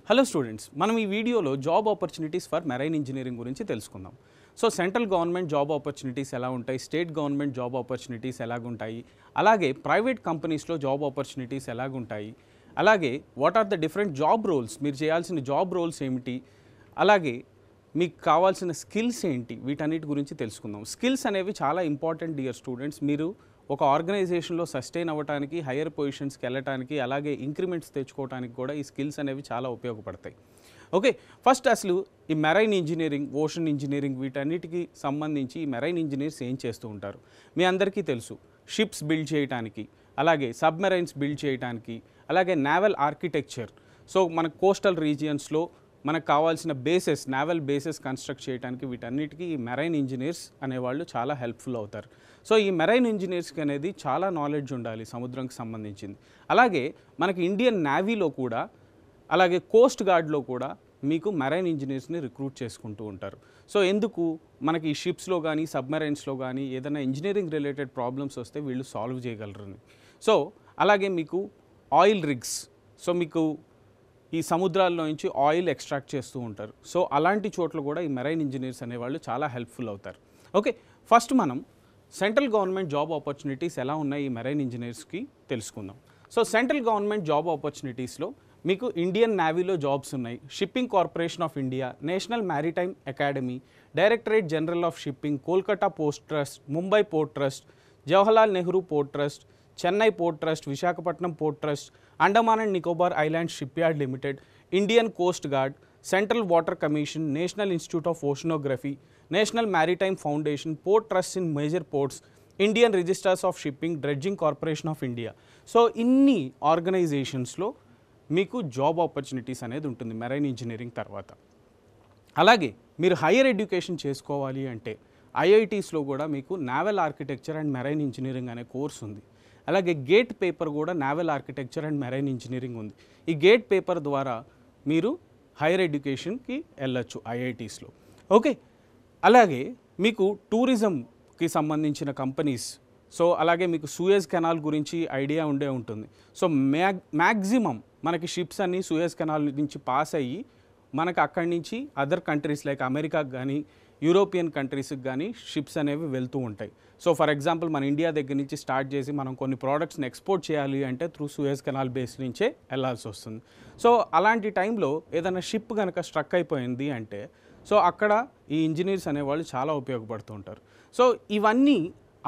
Hello students, మనం ఈ వీడియోలో job opportunities for marine engineering గురించి తెలుసుకుందాం. So central government job opportunities ఎలా ఉంటాయి, స్టేట్ గవర్నమెంట్ జాబ్ ఆపర్చునిటీస్ ఎలాగుంటాయి, అలాగే ప్రైవేట్ కంపెనీస్లో జాబ్ ఆపర్చునిటీస్ ఎలాగుంటాయి, అలాగే what are the different job roles, మీరు చేయాల్సిన జాబ్ రోల్స్ ఏమిటి, అలాగే మీకు కావాల్సిన స్కిల్స్ ఏంటి, వీటన్నిటి గురించి తెలుసుకుందాం. స్కిల్స్ అనేవి చాలా ఇంపార్టెంట్ డియర్ స్టూడెంట్స్. మీరు ఒక ఆర్గనైజేషన్లో సస్టైన్ అవ్వడానికి, హయ్యర్ పొజిషన్స్కి వెళ్ళడానికి, అలాగే ఇంక్రిమెంట్స్ తెచ్చుకోవడానికి కూడా ఈ స్కిల్స్ అనేవి చాలా ఉపయోగపడతాయి. ఓకే, ఫస్ట్ అసలు ఈ మెరైన్ ఇంజనీరింగ్, ఓషన్ ఇంజనీరింగ్ వీటన్నిటికీ సంబంధించి ఈ మెరైన్ ఇంజనీర్స్ ఏం చేస్తూ ఉంటారు మీ అందరికీ తెలుసు. షిప్స్ బిల్డ్ చేయడానికి, అలాగే సబ్మెరైన్స్ బిల్డ్ చేయడానికి, అలాగే నేవల్ ఆర్కిటెక్చర్, సో మన కోస్టల్ రీజియన్స్లో మనకు కావాల్సిన బేసెస్, నేవల్ బేసెస్ కన్స్ట్రక్ట్ చేయడానికి వీటన్నిటికీ ఈ మెరైన్ ఇంజనీర్స్ అనేవాళ్ళు చాలా హెల్ప్ఫుల్ అవుతారు. సో ఈ మెరైన్ ఇంజనీర్స్కి అనేది చాలా నాలెడ్జ్ ఉండాలి సముద్రంకి సంబంధించింది. అలాగే మనకి ఇండియన్ నేవీలో కూడా, అలాగే కోస్ట్ గార్డ్లో కూడా మీకు మెరైన్ ఇంజనీర్స్ని రిక్రూట్ చేసుకుంటూ ఉంటారు. సో ఎందుకు మనకి ఈ షిప్స్లో కానీ సబ్మెరైన్స్లో కానీ ఏదైనా ఇంజనీరింగ్ రిలేటెడ్ ప్రాబ్లమ్స్ వస్తే వీళ్ళు సాల్వ్ చేయగలరని. సో అలాగే మీకు ఆయిల్ రిగ్స్, సో మీకు ఈ సముద్రాల్లో నుంచి ఆయిల్ ఎక్స్ట్రాక్ట్ చేస్తూ ఉంటారు. సో అలాంటి చోట్ల కూడా ఈ మెరైన్ ఇంజనీర్స్ అనేవాళ్ళు చాలా హెల్ప్ఫుల్ అవుతారు. ఓకే, ఫస్ట్ మనం సెంట్రల్ గవర్నమెంట్ జాబ్ ఆపర్చునిటీస్ ఎలా ఉన్నాయి ఈ మెరైన్ ఇంజనీర్స్కి తెలుసుకుందాం. సో సెంట్రల్ గవర్నమెంట్ జాబ్ ఆపర్చునిటీస్లో మీకు ఇండియన్ నేవీలో జాబ్స్ ఉన్నాయి. Shipping corporation of India, national maritime academy, directorate general of shipping, Kolkata post trust, Mumbai port trust, Jawaharlal Nehru port trust, Chennai port trust, Visakhapatnam port trust, Andaman and Nicobar island shipyard limited, Indian coast guard, central water commission, national institute of oceanography, national maritime foundation, port trust in major ports, Indian registers of shipping, dredging corporation of India. So ఇన్ని ఆర్గనైజేషన్స్లో మీకు job opportunities అనేది ఉంటుంది marine engineering తర్వాత. అలాగే మీరు higher education చేసుకోవాలి అంటే ఐఐటీస్లో కూడా మీకు naval architecture and marine engineering అనే కోర్స్ ఉంది. అలాగే గేట్ పేపర్ కూడా naval architecture and marine engineering ఉంది. ఈ గేట్ పేపర్ ద్వారా మీరు హైయర్ ఎడ్యుకేషన్కి వెళ్ళొచ్చు ఐఐటీస్లో. ఓకే, అలాగే మీకు టూరిజంకి సంబంధించిన కంపెనీస్, సో అలాగే మీకు సూయజ్ కెనాల్ గురించి ఐడియా ఉండే ఉంటుంది. సో మ్యాక్సిమం మనకి షిప్స్ అన్నీ సూయజ్ కెనాల్ నుంచి పాస్ అయ్యి మనకు అక్కడి నుంచి అదర్ కంట్రీస్ లైక్ అమెరికాకి కానీ యూరోపియన్ కంట్రీస్కి కానీ షిప్స్ అనేవి వెళ్తూ ఉంటాయి. సో ఫర్ ఎగ్జాంపుల్ మన ఇండియా దగ్గర నుంచి స్టార్ట్ చేసి మనం కొన్ని ప్రోడక్ట్స్ని ఎక్స్పోర్ట్ చేయాలి అంటే త్రూ సూయజ్ కెనాల్ బేస్ నుంచే వెళ్ళాల్సి వస్తుంది. సో అలాంటి టైంలో ఏదైనా షిప్ కనుక స్ట్రక్ అయిపోయింది అంటే సో అక్కడ ఈ ఇంజనీర్స్ అనేవాళ్ళు చాలా ఉపయోగపడుతూ ఉంటారు. సో ఇవన్నీ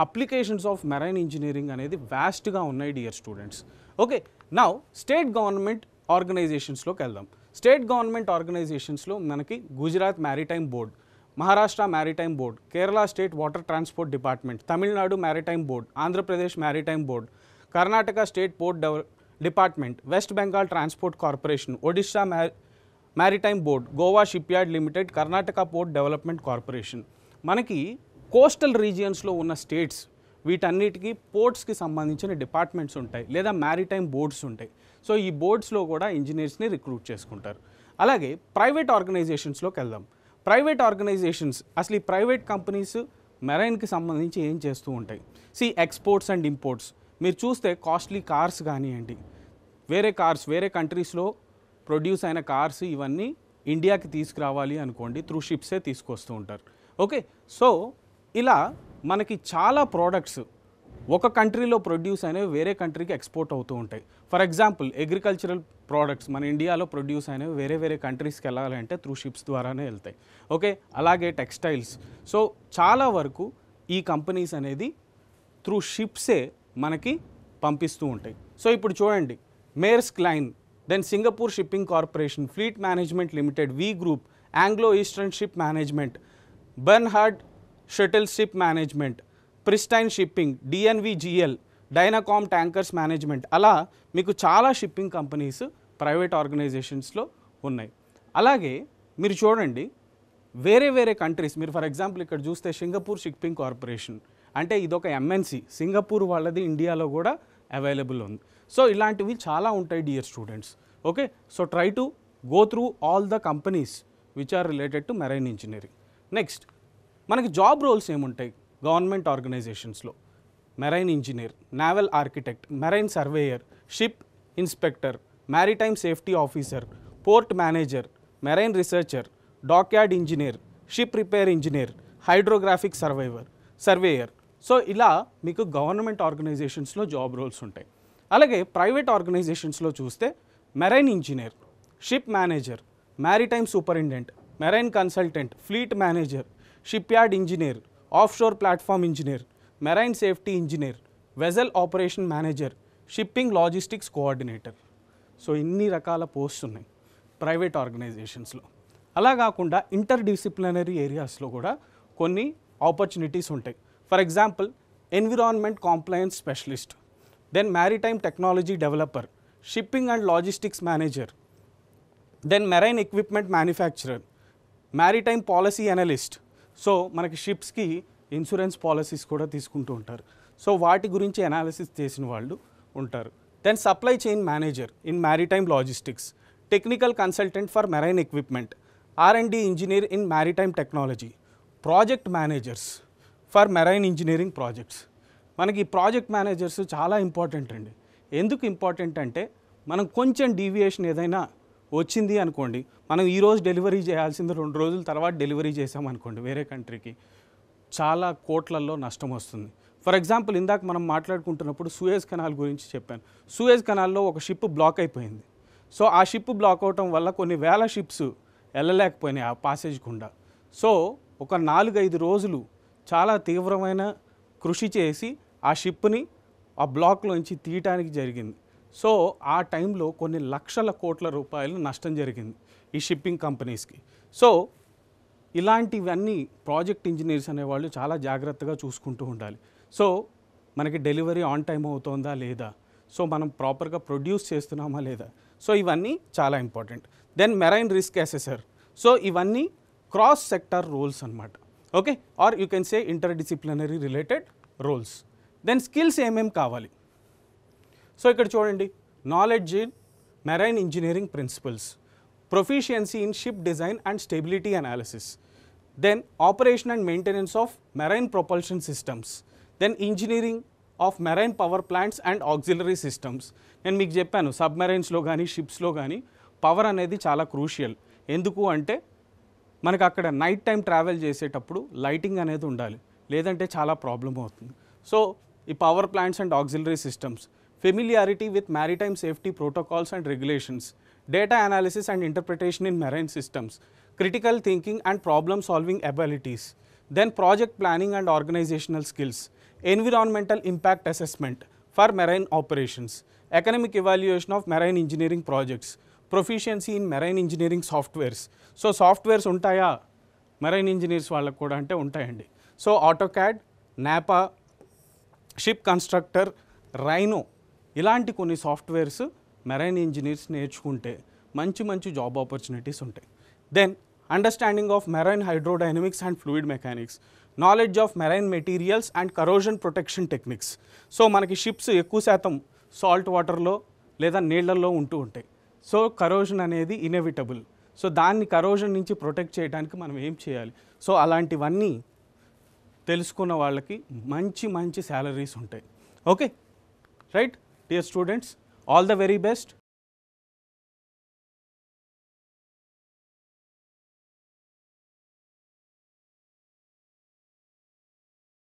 అప్లికేషన్స్ ఆఫ్ మెరైన్ ఇంజనీరింగ్ అనేది వ్యాస్ట్గా ఉన్నాయి dear students. Okay, now state government ఆర్గనైజేషన్స్లోకి వెళ్దాం. స్టేట్ గవర్నమెంట్ ఆర్గనైజేషన్స్లో మనకి Gujarat maritime board, Maharashtra maritime board, Kerala state water transport department, Tamil Nadu maritime board, Andhra Pradesh maritime board, Karnataka state port department, West Bengal transport corporation, Odisha maritime board, Goa shipyard limited, Karnataka port development corporation. మనకి coastal రీజియన్స్లో ఉన్న states వీటన్నిటికీ పోర్ట్స్కి సంబంధించిన departments ఉంటాయి లేదా మ్యారిటైమ్ బోర్డ్స్ ఉంటాయి. సో ఈ బోర్డ్స్లో కూడా ఇంజనీర్స్ని రిక్రూట్ చేసుకుంటారు. అలాగే ప్రైవేట్ ఆర్గనైజేషన్స్లోకి వెళ్దాం. ప్రైవేట్ ఆర్గనైజేషన్స్, అసలు ఈ ప్రైవేట్ కంపెనీస్ మెరైన్కి సంబంధించి ఏం చేస్తూ ఉంటాయి? Exports and imports. మీరు చూస్తే కాస్ట్లీ కార్స్ కానివ్వండి, వేరే కంట్రీస్లో ప్రొడ్యూస్ అయిన కార్స్ ఇవన్నీ ఇండియాకి తీసుకురావాలి అనుకోండి, త్రూ షిప్సే తీసుకొస్తూ ఉంటారు. ఓకే, సో ఇలా మనకి చాలా ప్రోడక్ట్స్ ఒక కంట్రీలో ప్రొడ్యూస్ అయినవి వేరే కంట్రీకి ఎక్స్పోర్ట్ అవుతూ ఉంటాయి. ఫర్ ఎగ్జాంపుల్ అగ్రికల్చరల్ ప్రోడక్ట్స్ మన ఇండియాలో ప్రొడ్యూస్ అయినవి వేరే కంట్రీస్కి వెళ్ళాలంటే త్రూ షిప్స్ ద్వారానే వెళ్తాయి. ఓకే, అలాగే టెక్స్టైల్స్. సో చాలా వరకు ఈ కంపెనీస్ అనేది త్రూ షిప్సే మనకి పంపిస్తూ ఉంటాయి. సో ఇప్పుడు చూడండి, Maersk line, then Singapore shipping corporation, fleet management limited, V group, Anglo Eastern ship management, Bernhard Schulte ship management, Pristine shipping, DNV GL, Dynacom tankers management, అలా మీకు చాలా షిప్పింగ్ కంపెనీస్ ప్రైవేట్ ఆర్గనైజేషన్స్లో ఉన్నాయి. అలాగే మీరు చూడండి వేరే కంట్రీస్, మీరు ఫర్ ఎగ్జాంపుల్ ఇక్కడ చూస్తే సింగపూర్ షిప్పింగ్ కార్పొరేషన్ అంటే ఇదొక ఎంఎన్సి, సింగపూర్ వాళ్ళది ఇండియాలో కూడా అవైలబుల్ ఉంది. సో ఇలాంటివి చాలా ఉంటాయి dear students. Okay, so try to go through all the companies which are related to marine engineering. Next మనకి జాబ్ రోల్స్ ఏముంటాయి గవర్నమెంట్ ఆర్గనైజేషన్స్లో? Marine engineer, naval architect, marine surveyor, ship inspector, maritime safety officer, port manager, marine researcher, dockyard engineer, ship repair engineer, hydrographic surveyor. So ఇలా మీకు government ఆర్గనైజేషన్స్లో job roles ఉంటాయి. అలాగే private ఆర్గనైజేషన్స్లో చూస్తే marine engineer, ship manager, maritime superintendent, marine consultant, fleet manager, ship yard engineer, offshore platform engineer, marine safety engineer, vessel operation manager, shipping logistics coordinator. So ఇన్ని రకాల posts ఉన్నాయి private ఆర్గనైజేషన్స్లో. అలా కాకుండా inter disciplinary ఏరియాస్లో కూడా కొన్ని opportunities ఉంటాయి. For example environment compliance specialist, then maritime technology developer, shipping and logistics manager, then marine equipment manufacturer, maritime policy analyst. So మనకి షిప్స్కి ఇన్సూరెన్స్ పాలసీస్ కూడా తీసుకుంటూ ఉంటారు. సో వాటి గురించి అనాలిసిస్ చేసిన వాళ్ళు ఉంటారు. Then supply chain manager in maritime logistics, technical consultant for marine equipment, R&D engineer in maritime technology, project managers for marine engineering projects. మనకి ప్రాజెక్ట్ మేనేజర్స్ చాలా ఇంపార్టెంట్ అండి. ఎందుకు ఇంపార్టెంట్ అంటే మనం కొంచెం డీవియేషన్ ఏదైనా వచ్చింది అనుకోండి, మనం ఈరోజు డెలివరీ చేయాల్సింది 2 రోజుల తర్వాత డెలివరీ చేసామనుకోండి వేరే కంట్రీకి, చాలా కోట్లల్లో నష్టం వస్తుంది. ఫర్ ఎగ్జాంపుల్ ఇందాక మనం మాట్లాడుకుంటున్నప్పుడు సూయజ్ కెనాల్ గురించి చెప్పాను. సూయజ్ కెనాల్లో ఒక షిప్ బ్లాక్ అయిపోయింది. సో ఆ షిప్ బ్లాక్ అవటం వల్ల కొన్ని వేల షిప్స్ వెళ్ళలేకపోయినాయి ఆ పాసేజ్ గుండా. సో ఒక 4-5 రోజులు చాలా తీవ్రమైన కృషి చేసి ఆ షిప్ని ఆ బ్లాక్లోంచి తీయటానికి జరిగింది. సో ఆ టైంలో కొన్ని లక్షల కోట్ల రూపాయలు నష్టం జరిగింది ఈ షిప్పింగ్ కంపెనీస్కి. సో ఇలాంటివన్నీ ప్రాజెక్ట్ ఇంజనీర్స్ అనేవాళ్ళు చాలా జాగ్రత్తగా చూసుకుంటూ ఉండాలి. సో మనకి డెలివరీ ఆన్ టైం అవుతుందా లేదా, సో మనం ప్రాపర్గా ప్రొడ్యూస్ చేస్తున్నామా లేదా, సో ఇవన్నీ చాలా important. Then marine risk assessor. So ఇవన్నీ క్రాస్ సెక్టర్ రోల్స్ అనమాట. Okay, or you can say interdisciplinary related roles. Then skills ఏమేమి కావాలి. సో ఇక్కడ చూడండి, knowledge in marine engineering principles, proficiency in ship design and stability analysis, then operation and maintenance of marine propulsion systems, then engineering of marine power plants and auxiliary systems. నేను మీకు చెప్పాను సబ్మెరైన్స్లో కానీ షిప్స్లో కానీ power అనేది చాలా crucial. ఎందుకు అంటే మనకు అక్కడ నైట్ టైం ట్రావెల్ చేసేటప్పుడు లైటింగ్ అనేది ఉండాలి, లేదంటే చాలా ప్రాబ్లం అవుతుంది. సో ఈ power plants and auxiliary systems, familiarity with maritime safety protocols and regulations, data analysis and interpretation in marine systems, critical thinking and problem solving abilities, then project planning and organizational skills, environmental impact assessment for marine operations, economic evaluation of marine engineering projects, proficiency in marine engineering softwares. So softwares untaya marine engineers వాళ్ళకు కూడా అంటే ఉంటాయండి. So AutoCAD, NAPA, ship constructor, Rhino ఇలాంటి కొన్ని softwares marine engineers నేర్చుకుంటే మంచి మంచి job opportunities ఉంటాయి. Then understanding of marine hydrodynamics and fluid mechanics, knowledge of marine materials and corrosion protection techniques. So మనకి షిప్స్ ఎక్కువ శాతం సాల్ట్ వాటర్లో లేదా నీళ్లలో ఉంటూ ఉంటాయి. సో కరోజన్ అనేది ఇన్ఎవిటబుల్. సో దాన్ని కరోజన్ నుంచి ప్రొటెక్ట్ చేయడానికి మనం ఏం చేయాలి, సో అలాంటివన్నీ తెలుసుకున్న వాళ్ళకి మంచి మంచి శాలరీస్ ఉంటాయి. Okay right dear students, all the very best.